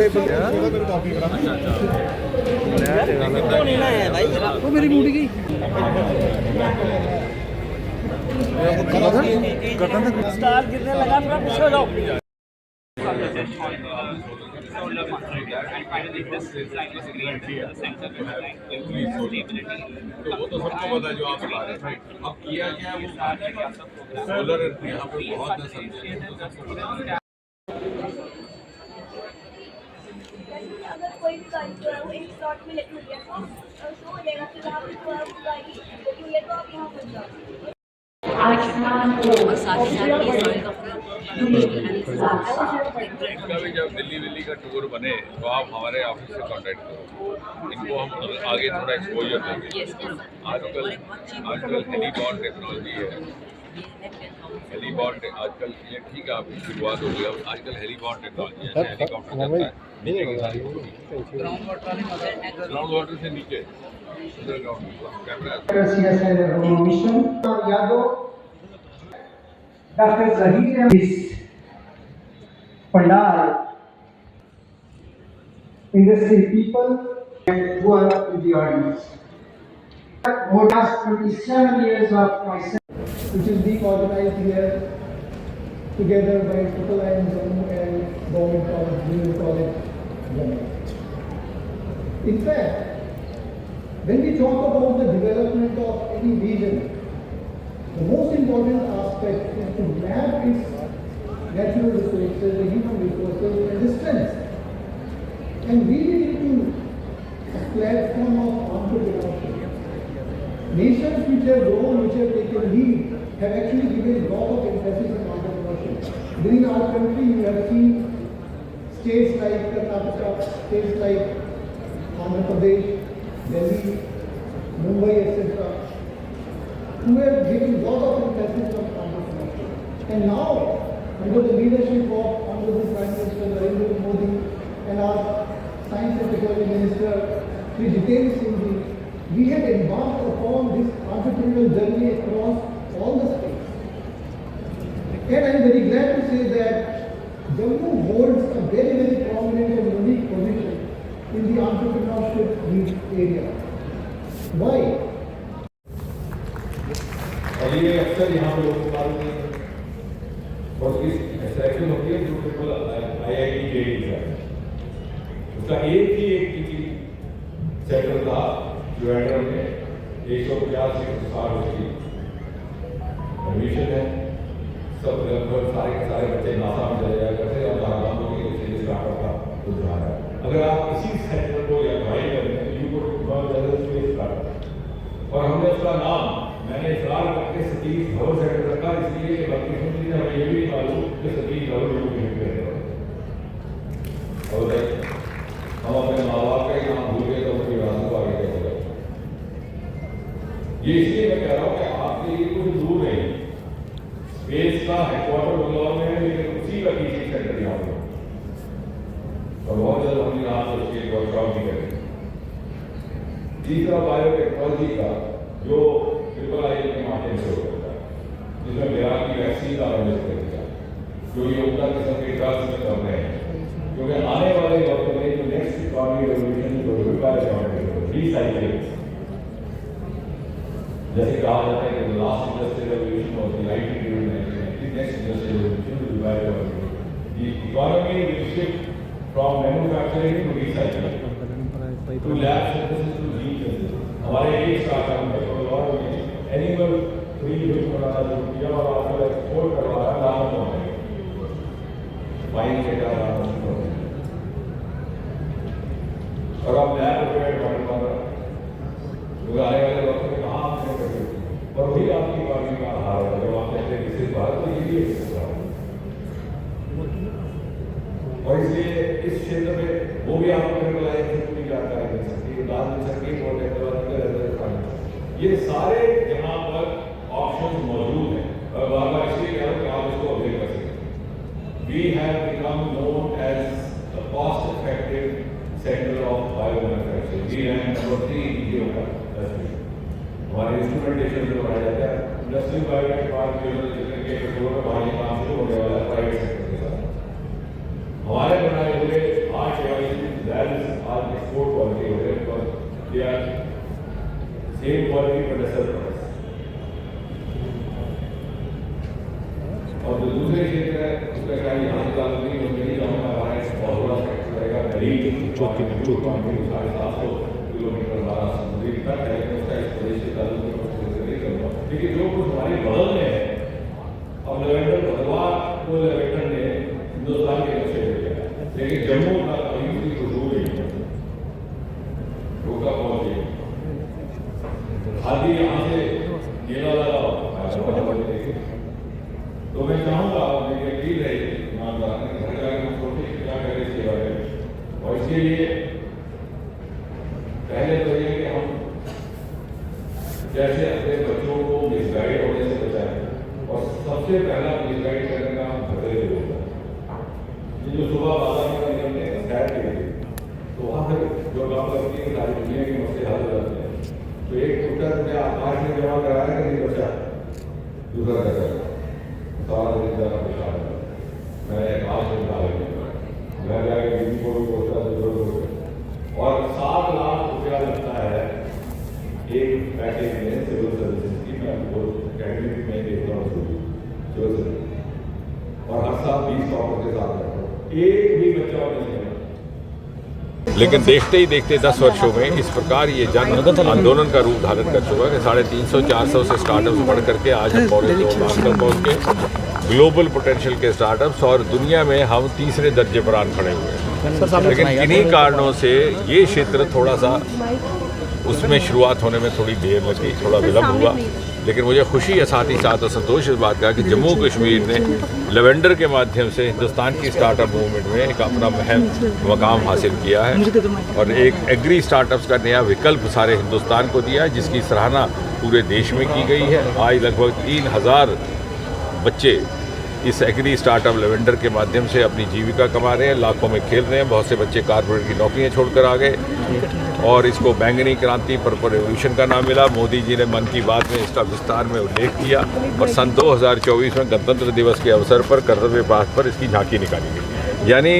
बड़े बंदे वो मेरी मुड़ गई स्टार गिरने लगा, थोड़ा पीछे हो जाओ। तो वो तो सबको पता है जो आप बता रहे हैं। अब किया क्या वो सोलर यहाँ पे बहुत न समझे तो सबको पता है। अगर कोई भी गाड़ी जो है वो एक स्लॉट में लेके हो गया तो शो हो जाएगा कि वहाँ पे जो है वो गाड़ी हुई है तो आप यहाँ पर जाओ। और साथ ही साथ ये सॉइल का पूरा इनका भी जब दिल्ली का टूर बने तो आप हमारे ऑफिस से कांटेक्ट करो, इनको हम आगे थोड़ा एक्सपोजर देंगे। आजकल हेलीबॉर्न टेक्नोलॉजी है, हेलीबॉर्न आजकल ये ठीक है आपकी शुरुआत हो गई, अब आजकल हेलीबॉर्न टेक्नोलॉजी है, हेलीकॉप्टर जाता है नीचे की सारी ग्राउंड वाटर से नीचे Dr. Zahir is Pandal, industry people who are in the audience. Over the last 27 years of my which is being organized here together by Triple I Jammu and Government College, Junior College, Jammu. In fact, when we talk about the development of any region, the most important aspect is to map its natural resources, the human resources, and the strengths. And we need to a platform of entrepreneurship. Nations which have grown, which have taken lead, have actually given a lot of emphasis on entrepreneurship. Within our country, you have seen states like Karnataka, states like Andhra Pradesh, Delhi, Mumbai, etc., who have given a lot of emphasis on entrepreneurship. And now, under the leadership of Honorable Prime Minister Narendra Modi and our Science and Technology Minister, Shri Jitendra Singh Ji, we have embarked upon this entrepreneurial journey across all the states. And I am very glad to say that Jammu holds a very, very prominent and unique position in the entrepreneurship area. Why? और ये अक्सर यहाँ पे लोग बात नहीं और इस सेक्शन होती है जो बिल्कुल IIT जेई है, उसका एक किसी सेक्टर था जो एंडर में 150 से 60 उसकी एडमिशन है, सब लगभग सारे के सारे बच्चे नासा में चले जाया करते और बारह की स्टार्टअप का रुझान है। अगर आप इसी सेक्टर को या ड्राइव करें यू को स्टार्टअप, और हमने उसका नाम मैंने इसरार करके सतीश धवन सेक्टर रखा, इसलिए कि बाकी सुनती है हमें ये भी मालूम कि सतीश धवन लोग नहीं कर रहे और हम अपने माँ बाप का ही नाम भूल गए तो उनकी विरासत को आगे कैसे बढ़े। ये इसलिए मैं कह रहा हूँ कि आपके लिए कुछ दूर नहीं, स्पेस का हेडक्वार्टर बंगलौर में है लेकिन उसी का टीचिंग सेंटर यहाँ पर, और बहुत जल्द हम यहाँ पर उसके वर्कशॉप भी करेंगे। तीसरा बायोटेक्नोलॉजी का जो ट्रिपल आई के माध्यम से हो सकता है, जिसमें विराट की वैक्सीन का आयोजन करेगा, जो ये उनका किस्म के ड्रग्स में कर रहे हैं, क्योंकि आने वाले वक्त में जो नेक्स्ट इकोनॉमिक रेवोल्यूशन जो रिसाइकलिंग, जैसे कहा जाता है कि लास्ट इंडस्ट्रियल रेवोल्यूशन और the IT revolution, next industrial revolution will be the economy will shift from manufacturing to recycling to lab synthesis to resynthesis. हमारे एक स्टार्टअप है और एनिमल फ्री यूज बनाना शुरू किया और आजकल एक्सपोर्ट करवा रहा है लाखों में वाइन के और अब नया प्रोजेक्ट बन रहा है जो आने वाले वक्त में कहाँ आपने कर सकते और वही आपकी इकोनॉमी का आधार है। जब आप कहते हैं विकसित भारत तो ये भी विकसित भारत, और इसलिए इस क्षेत्र में वो भी आपको पूरी जानकारी मिल सकती है, दान मिल सकती है, ये सारे यहाँ पर ऑप्शन मौजूद हैं और बार बार इसलिए कह रहा हूँ कि आप इसको अवेल कर सकते हैं। We have become known as the cost effective sector of bio manufacturing, we rank number 3 India का। हमारे इंस्ट्रूमेंटेशन जो बनाया जाता है इंडस्ट्रियल बायोटेक पार्क के बाहर काम शुरू होने वाला है प्राइवेट सेक्टर के साथ। हमारे बनाए हुए 8 that is our export quality over there because they are same quality but lesser price. और जो दूसरे क्षेत्र है उसका क्या यहाँ से चालू नहीं होने नहीं जाऊँगा हमारा बहुत बड़ा सेक्टर रहेगा मरीन 750 किलोमीटर हमारा समुद्री तट है लेकिन उसका इस प्रदेश के ताल्लुक नहीं करूँगा लेकिन जो कुछ हमारे बगल में है अब लेवेंडर भगवा को लेवेंडर ने हिंदुस्तान के नक्शे में लिया लेकिन जम्मू का कहीं भी खुशबू नहीं रोका पहुंच गई खादी यहाँ से मेला लगाओ तो मैं चाहूँगा मेरी अपील है ईमानदार घर जाकर हम सोचें क्या करें इसके बारे में और इसके लिए पहले तो ये कि हम जैसे अपने बच्चों को मिसगाइड होने से बचाएं और सबसे पहला मिसगाइड करने का हम घर से होगा ये जो सुबह बाजार में निकलते हैं सैर के लिए तो वहाँ पर जो बात लगती है सारी दुनिया के मसले हल हो जाते हैं तो एक उत्तर मुझे आकाश में जमा कराया कि नहीं बचा दूसरा कैसा सारा दिन ज़्यादा परेशान है मैंने आज में डाल मैं जाके बीवी को भी पहुँचा जरूर और 7 लाख रुपया लगता है एक पैकेज में सिविल सर्विसेज की मैं वो कैटेगरी में देता हूँ सिविल सर्विस और हर साल 20 टॉपर के साथ रहता हूँ एक भी बच्चा नहीं है। लेकिन देखते ही देखते 10 वर्षों में इस प्रकार ये जन आंदोलन का रूप धारण कर चुका है कि 350-400 से स्टार्टअप्स बढ़ करके आज हम पौने 2 लाख तक पहुँच गए ग्लोबल पोटेंशियल के स्टार्टअप्स और दुनिया में हम तीसरे दर्जे पर आन खड़े हुए हैं। लेकिन किन्हीं कारणों से ये क्षेत्र थोड़ा सा उसमें शुरुआत होने में थोड़ी देर लगी थोड़ा विलम्ब हुआ लेकिन मुझे खुशी है साथ ही साथ और संतोष इस बात का कि जम्मू कश्मीर ने लेवेंडर के माध्यम से हिंदुस्तान की स्टार्टअप मूवमेंट में एक अपना अहम मकाम हासिल किया है और एक एग्री स्टार्टअप्स का नया विकल्प सारे हिंदुस्तान को दिया है जिसकी सराहना पूरे देश में की गई है। आज लगभग 3000 बच्चे इस एग्री स्टार्टअप लेवेंडर के माध्यम से अपनी जीविका कमा रहे हैं लाखों में खेल रहे हैं बहुत से बच्चे कारपोरेट की नौकरियां छोड़कर आ गए और इसको बैंगनी क्रांति पर्पल रेवोल्यूशन का नाम मिला। मोदी जी ने मन की बात में इसका विस्तार में उल्लेख किया और सन 2024 में गणतंत्र दिवस के अवसर पर कर्तव्य पथ पर इसकी झांकी निकाली गई। यानी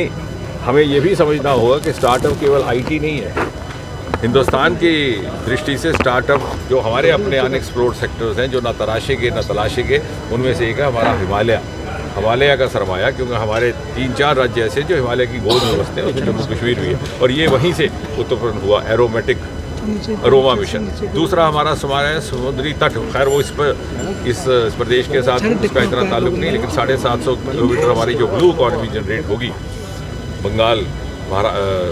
हमें ये भी समझना होगा कि स्टार्टअप केवल IT नहीं है। हिंदुस्तान की दृष्टि से स्टार्टअप जो हमारे अपने अनएक्सप्लोर्ड सेक्टर्स हैं जो ना तराशे गए ना तलाशे गए उनमें से एक है हमारा हिमालय का सरमाया क्योंकि हमारे 3-4 राज्य ऐसे जो हिमालय की गोद में बसते हैं उसमें जम्मू कश्मीर भी है और ये वहीं से उत्पन्न हुआ अरोमा मिशन। दूसरा हमारा सरमाया समुद्री तट खैर वो इस प्रदेश के साथ इसका इतना ताल्लुक नहीं लेकिन 750 किलोमीटर हमारी जो ब्लू इकॉनमी जनरेट होगी बंगाल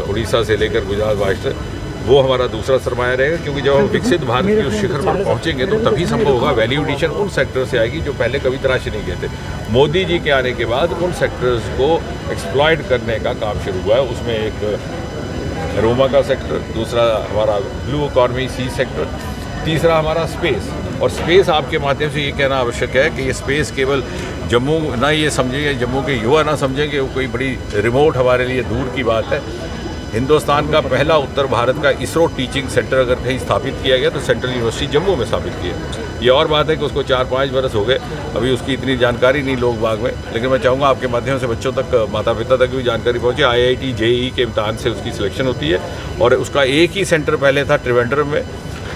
उड़ीसा से लेकर गुजरात महाराष्ट्र वो हमारा दूसरा सरमाया रहेगा क्योंकि जब हम विकसित भारत के उस शिखर पर पहुंचेंगे तो तभी संभव होगा वैल्यू एडिशन उन सेक्टर से आएगी जो पहले कभी तराशे नहीं गए थे। मोदी जी के आने के बाद उन सेक्टर्स को एक्सप्लॉइट करने का काम शुरू हुआ है उसमें एक अरोमा का सेक्टर दूसरा हमारा ब्लू इकॉनमी सी सेक्टर तीसरा हमारा स्पेस और स्पेस आपके माध्यम से ये कहना आवश्यक है कि ये स्पेस केवल जम्मू ना ये समझेंगे जम्मू के युवा ना समझेंगे वो कोई बड़ी रिमोट हमारे लिए दूर की बात है। हिंदुस्तान का पहला उत्तर भारत का इसरो टीचिंग सेंटर अगर कहीं स्थापित किया गया तो सेंट्रल यूनिवर्सिटी जम्मू में स्थापित किया। ये और बात है कि उसको 4-5 बरस हो गए अभी उसकी इतनी जानकारी नहीं लोग बाग में लेकिन मैं चाहूँगा आपके माध्यम से बच्चों तक माता पिता तक भी जानकारी पहुँचे। IIT JEE के इम्तहान से उसकी सिलेक्शन होती है और उसका एक ही सेंटर पहले था त्रिवेंद्रम में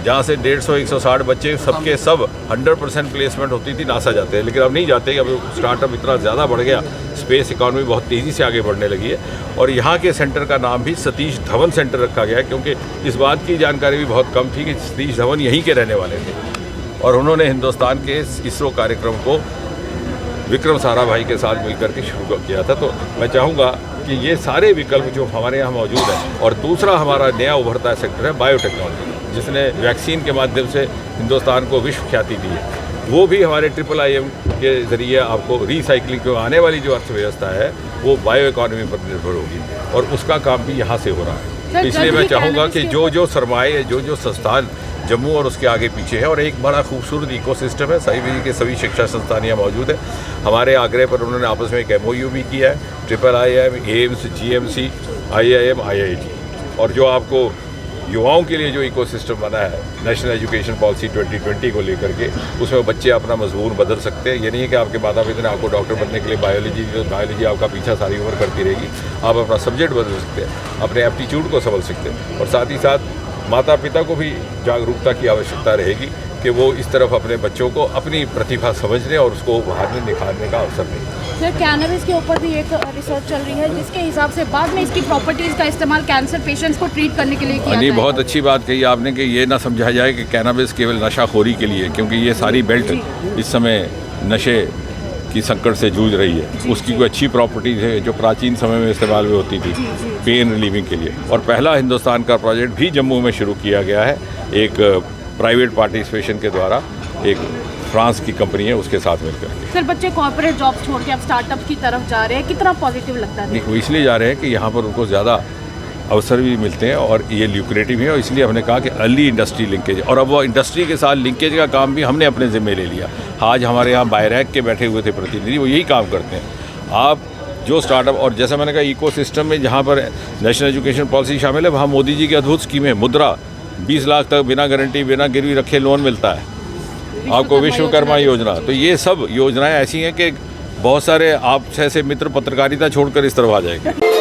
जहाँ से 150-160 बच्चे सबके सब 100% प्लेसमेंट होती थी नासा जाते हैं लेकिन अब नहीं जाते अब स्टार्टअप इतना ज़्यादा बढ़ गया स्पेस इकॉनमी बहुत तेज़ी से आगे बढ़ने लगी है और यहाँ के सेंटर का नाम भी सतीश धवन सेंटर रखा गया है क्योंकि इस बात की जानकारी भी बहुत कम थी कि सतीश धवन यहीं के रहने वाले थे और उन्होंने हिंदुस्तान के इसरो कार्यक्रम को विक्रम साराभाई के साथ मिलकर के शुरू किया था। तो मैं चाहूँगा कि ये सारे विकल्प जो हमारे यहाँ मौजूद हैं और दूसरा हमारा नया उभरता सेक्टर है बायोटेक्नोलॉजी जिसने वैक्सीन के माध्यम से हिंदुस्तान को विश्व ख्याति दी है वो भी हमारे IIIM के ज़रिए आपको रिसाइकलिंग जो आने वाली जो अर्थव्यवस्था है वो बायो इकॉनमी पर निर्भर होगी और उसका काम भी यहाँ से हो रहा है। इसलिए मैं चाहूँगा कि जो सरमाए जो संस्थान जम्मू और उसके आगे पीछे है और एक बड़ा खूबसूरत इकोसिस्टम है सभी के सभी शिक्षा संस्थान यहाँ मौजूद है। हमारे आग्रह पर उन्होंने आपस में एक MOU भी किया है IIIM AIIMS GMC IIM IIT और जो आपको युवाओं के लिए जो इकोसिस्टम बना है नेशनल एजुकेशन पॉलिसी 2020 को लेकर के, उसमें बच्चे अपना मजमून बदल सकते हैं। ये नहीं है कि आपके माता पिता ने आपको डॉक्टर बनने के लिए बायोलॉजी आपका पीछा सारी उम्र करती रहेगी। आप अपना सब्जेक्ट बदल सकते हैं, अपने एप्टीट्यूड को संभल सकते हैं, और साथ ही साथ माता पिता को भी जागरूकता की आवश्यकता रहेगी कि वो इस तरफ अपने बच्चों को अपनी प्रतिभा समझने और उसको बाहर में निखारने का अवसर दें। सर, कैनबिस के ऊपर भी एक रिसर्च चल रही है जिसके हिसाब से बाद में इसकी प्रॉपर्टीज़ का इस्तेमाल कैंसर पेशेंट्स को ट्रीट करने के लिए किया नहीं, जाएगा। बहुत अच्छी बात कही आपने कि ये ना समझा जाए कि कैनबिस केवल नशाखोरी के लिए, क्योंकि ये सारी बेल्ट इस समय नशे की संकट से जूझ रही है। उसकी कोई अच्छी प्रॉपर्टीज़ है जो प्राचीन समय में इस्तेमाल में होती थी पेन रिलीविंग के लिए। और पहला हिंदुस्तान का प्रोजेक्ट भी जम्मू में शुरू किया गया है, एक प्राइवेट पार्टिसिपेशन के द्वारा, एक फ्रांस की कंपनी है उसके साथ मिलकर के। सर, बच्चे कॉर्पोरेट जॉब छोड़ के अब स्टार्टअप की तरफ जा रहे हैं, कितना पॉजिटिव लगता है? नहीं, वो इसलिए जा रहे हैं कि यहाँ पर उनको ज़्यादा अवसर भी मिलते हैं और ये ल्यूक्रेटिव है, और इसलिए हमने कहा कि अर्ली इंडस्ट्री लिंकेज, और अब वो इंडस्ट्री के साथ लिंकेज का काम भी हमने अपने ज़िम्मे ले लिया। आज हमारे यहाँ बायरैक के बैठे हुए थे प्रतिनिधि, वो यही काम करते हैं। आप जो स्टार्टअप, और जैसा मैंने कहा इकोसिस्टम में जहाँ पर नेशनल एजुकेशन पॉलिसी शामिल है, वहाँ मोदी जी की अद्भुत स्कीम है। मुद्रा 20 लाख तक बिना गारंटी बिना गिरवी रखे लोन मिलता है आपको, विश्वकर्मा योजना। तो ये सब योजनाएं ऐसी हैं कि बहुत सारे आप जैसे मित्र पत्रकारिता छोड़कर इस तरफ आ जाएंगे।